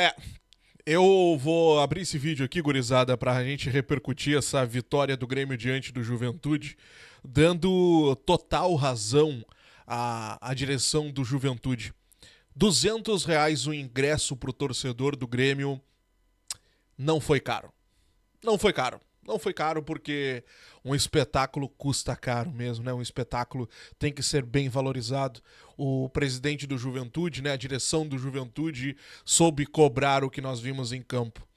É, eu vou abrir esse vídeo aqui, gurizada, pra gente repercutir essa vitória do Grêmio diante do Juventude, dando total razão à direção do Juventude. R$ 200 o ingresso pro torcedor do Grêmio não foi caro. Não foi caro. Não foi caro porque um espetáculo custa caro mesmo, né? Um espetáculo tem que ser bem valorizado. O presidente do Juventude, né? A direção do Juventude soube cobrar o que nós vimos em campo.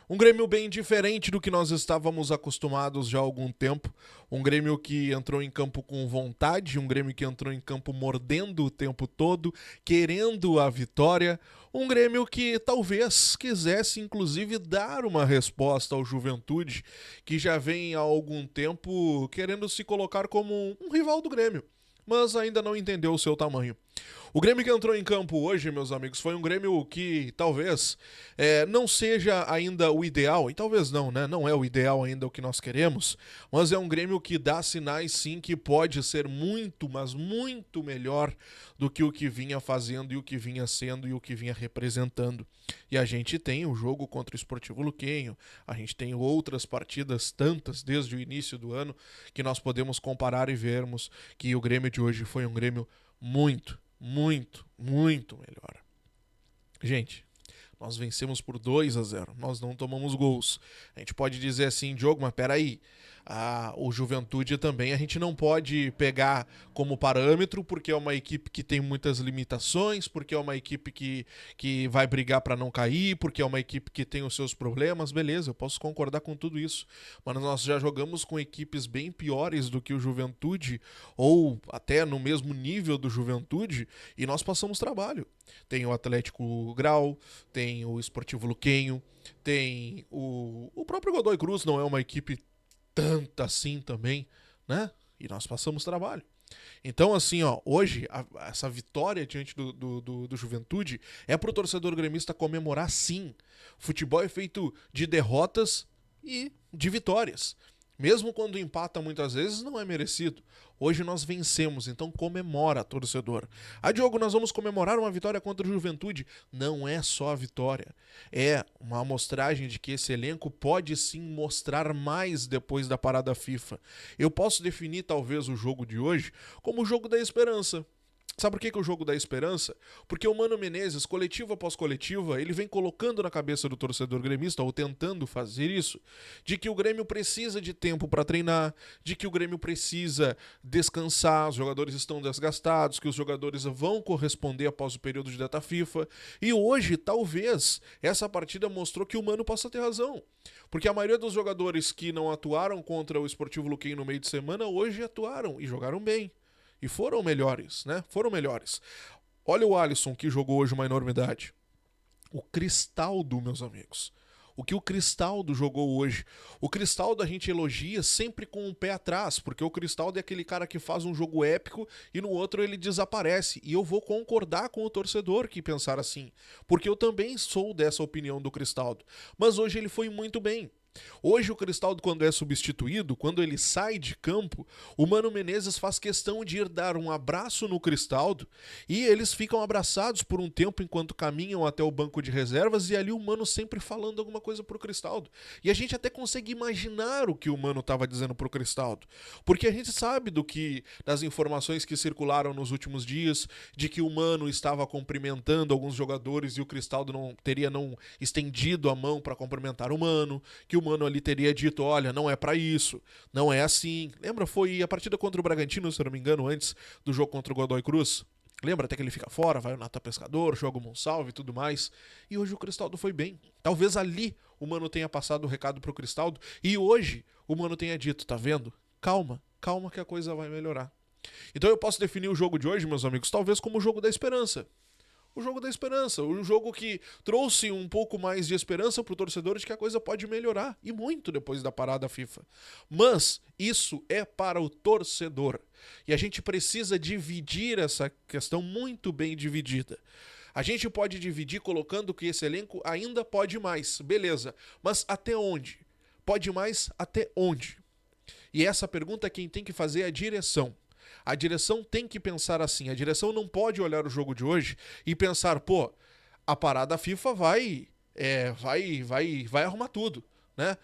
Um Grêmio bem diferente do que nós estávamos acostumados já há algum tempo. Um Grêmio que entrou em campo com vontade, um Grêmio que entrou em campo mordendo o tempo todo, querendo a vitória. Um Grêmio que talvez quisesse, inclusive, dar uma resposta ao Juventude, que já vem há algum tempo querendo se colocar como um rival do Grêmio, mas ainda não entendeu o seu tamanho. O Grêmio que entrou em campo hoje, meus amigos, foi um Grêmio que talvez não seja ainda o ideal, e talvez não, né? Não é o ideal ainda o que nós queremos, mas é um Grêmio que dá sinais sim que pode ser muito, mas muito melhor do que o que vinha fazendo e o que vinha sendo e o que vinha representando. E a gente tem o jogo contra o Sportivo Luquenho, a gente tem outras partidas, tantas desde o início do ano, que nós podemos comparar e vermos que o Grêmio de hoje foi um Grêmio muito, muito, muito melhor. Gente, nós vencemos por 2-0. Nós não tomamos gols. A gente pode dizer assim, Diogo, mas peraí. O Juventude também a gente não pode pegar como parâmetro, porque é uma equipe que tem muitas limitações, porque é uma equipe que vai brigar para não cair, porque é uma equipe que tem os seus problemas. Beleza, eu posso concordar com tudo isso. Mas nós já jogamos com equipes bem piores do que o Juventude, ou até no mesmo nível do Juventude, e nós passamos trabalho. Tem o Atlético Grau, tem o Sportivo Luquenho, tem o próprio Godoy Cruz, não é uma equipe tanta assim também, né? E nós passamos trabalho. Então, assim, ó, hoje, essa vitória diante do Juventude é pro torcedor gremista comemorar sim. Futebol é feito de derrotas e de vitórias. Mesmo quando empata muitas vezes, não é merecido. Hoje nós vencemos, então comemora, torcedor. Diogo, nós vamos comemorar uma vitória contra o Juventude. Não é só a vitória. É uma amostragem de que esse elenco pode sim mostrar mais depois da parada FIFA. Eu posso definir talvez o jogo de hoje como o jogo da esperança. Sabe por que o jogo da esperança? Porque o Mano Menezes, coletiva após coletiva, ele vem colocando na cabeça do torcedor gremista, ou tentando fazer isso, de que o Grêmio precisa de tempo para treinar, de que o Grêmio precisa descansar, os jogadores estão desgastados, que os jogadores vão corresponder após o período de data FIFA. E hoje, talvez, essa partida mostrou que o Mano possa ter razão. Porque a maioria dos jogadores que não atuaram contra o Sportivo Luquenho no meio de semana, hoje atuaram e jogaram bem. E foram melhores, né? Foram melhores. Olha o Alisson, que jogou hoje uma enormidade. O Cristaldo, meus amigos. O que o Cristaldo jogou hoje. O Cristaldo a gente elogia sempre com o pé atrás, porque o Cristaldo é aquele cara que faz um jogo épico e no outro ele desaparece. E eu vou concordar com o torcedor que pensar assim, porque eu também sou dessa opinião do Cristaldo. Mas hoje ele foi muito bem. Hoje o Cristaldo, quando é substituído, quando ele sai de campo, o Mano Menezes faz questão de ir dar um abraço no Cristaldo e eles ficam abraçados por um tempo enquanto caminham até o banco de reservas e ali o Mano sempre falando alguma coisa pro Cristaldo. E a gente até consegue imaginar o que o Mano estava dizendo pro Cristaldo, porque a gente sabe das informações que circularam nos últimos dias, de que o Mano estava cumprimentando alguns jogadores e o Cristaldo não teria estendido a mão para cumprimentar o Mano, que o Mano ali teria dito, olha, não é pra isso, não é assim. Lembra, foi a partida contra o Bragantino, se eu não me engano, antes do jogo contra o Godoy Cruz? Lembra até que ele fica fora, vai o Nata Pescador, joga o Monsalve e tudo mais. E hoje o Cristaldo foi bem. Talvez ali o Mano tenha passado o recado pro Cristaldo e hoje o Mano tenha dito, tá vendo? Calma, calma que a coisa vai melhorar. Então eu posso definir o jogo de hoje, meus amigos, talvez como o jogo da esperança. O jogo da esperança, o jogo que trouxe um pouco mais de esperança pro torcedor de que a coisa pode melhorar, e muito depois da parada FIFA. Mas isso é para o torcedor, e a gente precisa dividir essa questão muito bem dividida. A gente pode dividir colocando que esse elenco ainda pode mais, beleza, mas até onde? Pode mais até onde? E essa pergunta quem tem que fazer é a direção. A direção tem que pensar assim. A direção não pode olhar o jogo de hoje e pensar, pô, a parada FIFA vai vai arrumar tudo, né?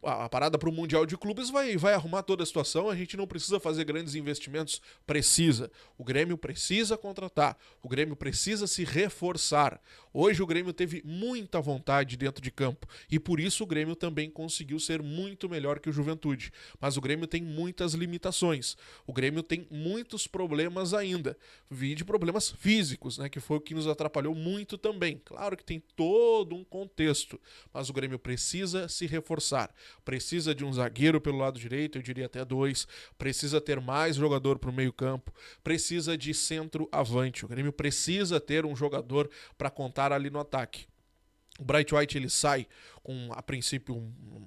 A parada para o Mundial de Clubes vai arrumar toda a situação. A gente não precisa fazer grandes investimentos. Precisa. O Grêmio precisa contratar. O Grêmio precisa se reforçar. Hoje o Grêmio teve muita vontade dentro de campo. E por isso o Grêmio também conseguiu ser muito melhor que o Juventude. Mas o Grêmio tem muitas limitações. O Grêmio tem muitos problemas ainda. Vide problemas físicos, né? Que foi o que nos atrapalhou muito também. Claro que tem todo um contexto. Mas o Grêmio precisa se reforçar. Precisa de um zagueiro pelo lado direito, eu diria até 2. Precisa ter mais jogador para o meio campo. Precisa de centroavante. O Grêmio precisa ter um jogador para contar ali no ataque. O Bright White ele sai com, a princípio,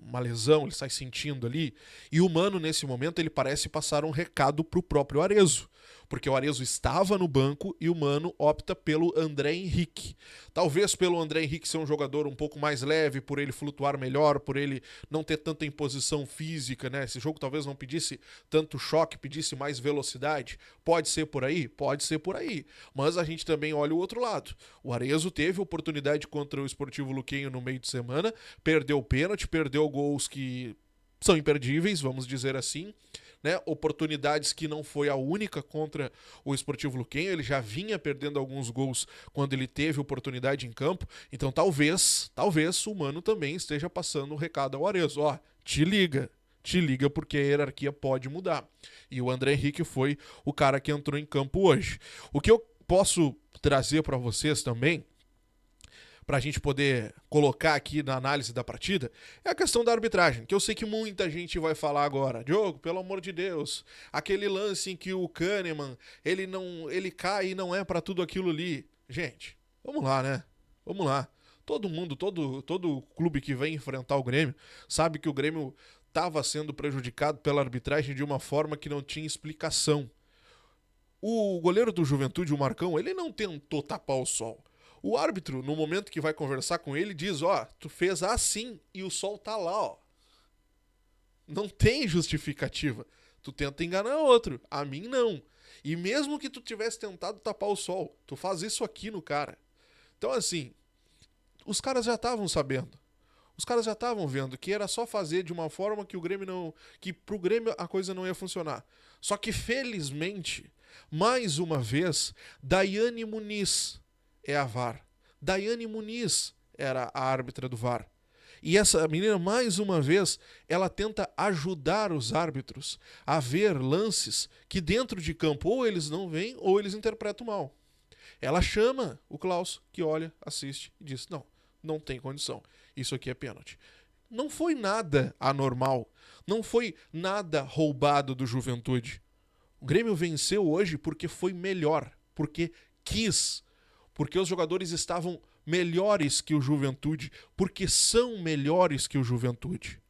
uma lesão, ele sai sentindo ali. E o Mano, nesse momento, ele parece passar um recado pro próprio Arezzo. Porque o Arezzo estava no banco e o Mano opta pelo André Henrique. Talvez pelo André Henrique ser um jogador um pouco mais leve, por ele flutuar melhor, por ele não ter tanta imposição física, né? Esse jogo talvez não pedisse tanto choque, pedisse mais velocidade. Pode ser por aí? Pode ser por aí. Mas a gente também olha o outro lado. O Arezzo teve oportunidade contra o Sportivo Luquenho no meio de semana, perdeu o pênalti, perdeu gols que são imperdíveis, vamos dizer assim, né? Oportunidades que não foi a única contra o Sportivo Luquenho, ele já vinha perdendo alguns gols quando ele teve oportunidade em campo, então talvez o Mano também esteja passando um recado ao Arezzo, ó, te liga porque a hierarquia pode mudar. E o André Henrique foi o cara que entrou em campo hoje. O que eu posso trazer para vocês também, para a gente poder colocar aqui na análise da partida, é a questão da arbitragem, que eu sei que muita gente vai falar agora. Diogo, pelo amor de Deus, aquele lance em que o Kahneman, ele cai e não é para tudo aquilo ali. Gente, vamos lá, né? Vamos lá. Todo mundo, todo clube que vem enfrentar o Grêmio, sabe que o Grêmio estava sendo prejudicado pela arbitragem de uma forma que não tinha explicação. O goleiro do Juventude, o Marcão, ele não tentou tapar o sol. O árbitro, no momento que vai conversar com ele, diz, ó, tu fez assim e o sol tá lá, ó. Não tem justificativa. Tu tenta enganar outro, a mim não. E mesmo que tu tivesse tentado tapar o sol, tu faz isso aqui no cara. Então assim, os caras já estavam sabendo. Os caras já estavam vendo que era só fazer de uma forma que o Grêmio não, que pro Grêmio a coisa não ia funcionar. Só que felizmente, mais uma vez, Daiane Muniz é a VAR. Daiane Muniz era a árbitra do VAR. E essa menina, mais uma vez, ela tenta ajudar os árbitros a ver lances que dentro de campo ou eles não veem ou eles interpretam mal. Ela chama o Klaus, que olha, assiste e diz, não tem condição. Isso aqui é pênalti. Não foi nada anormal. Não foi nada roubado do Juventude. O Grêmio venceu hoje porque foi melhor, porque quis, porque os jogadores estavam melhores que o Juventude, porque são melhores que o Juventude.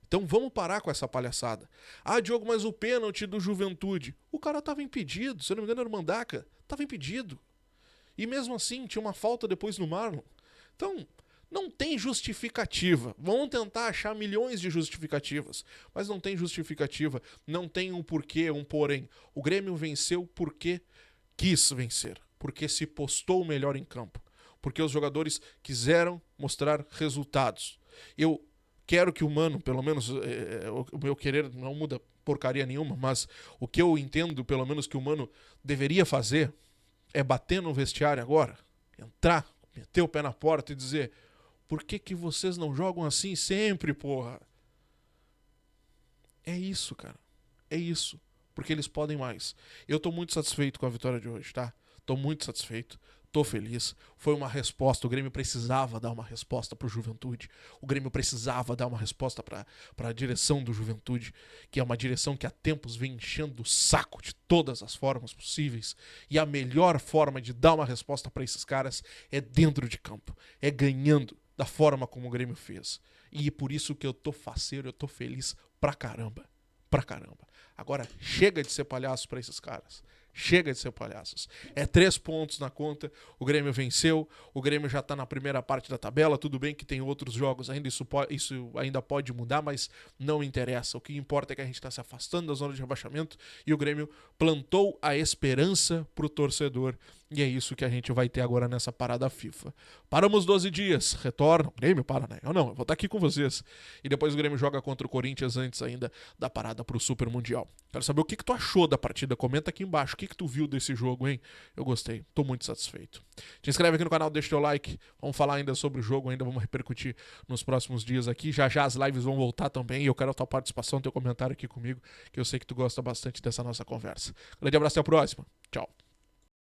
Então vamos parar com essa palhaçada. Ah, Diogo, mas o pênalti do Juventude. O cara estava impedido, se eu não me engano era o Mandaca, estava impedido. E mesmo assim tinha uma falta depois no Marlon. Então, não tem justificativa. Vão tentar achar milhões de justificativas, mas não tem justificativa, não tem um porquê, um porém. O Grêmio venceu porque quis vencer, porque se postou melhor em campo, porque os jogadores quiseram mostrar resultados. Eu quero que o Mano, pelo menos, o meu querer não muda porcaria nenhuma, mas o que eu entendo, pelo menos, que o Mano deveria fazer é bater no vestiário agora, entrar, meter o pé na porta e dizer: por que vocês não jogam assim sempre, porra? É isso, cara. É isso. Porque eles podem mais. Eu tô muito satisfeito com a vitória de hoje, tá? Tô muito satisfeito. Tô feliz. Foi uma resposta. O Grêmio precisava dar uma resposta pro Juventude. O Grêmio precisava dar uma resposta pra direção do Juventude, que é uma direção que há tempos vem enchendo o saco de todas as formas possíveis. E a melhor forma de dar uma resposta pra esses caras é dentro de campo. É ganhando da forma como o Grêmio fez. E por isso que eu tô faceiro, eu tô feliz pra caramba. Pra caramba. Agora, chega de ser palhaço pra esses caras. Chega de ser palhaços. É 3 pontos na conta, o Grêmio venceu, o Grêmio já tá na primeira parte da tabela, tudo bem que tem outros jogos ainda, isso ainda pode mudar, mas não interessa. O que importa é que a gente tá se afastando da zona de rebaixamento e o Grêmio plantou a esperança pro torcedor. E é isso que a gente vai ter agora nessa parada FIFA. Paramos 12 dias, retorna. O Grêmio para, né? Eu vou estar aqui com vocês. E depois o Grêmio joga contra o Corinthians antes ainda da parada pro Super Mundial. Quero saber o que tu achou da partida. Comenta aqui embaixo. O que tu viu desse jogo, hein? Eu gostei. Tô muito satisfeito. Te inscreve aqui no canal, deixa teu like. Vamos falar ainda sobre o jogo, ainda vamos repercutir nos próximos dias aqui. Já já as lives vão voltar também. E eu quero a tua participação, teu comentário aqui comigo, que eu sei que tu gosta bastante dessa nossa conversa. Grande abraço, até a próxima. Tchau.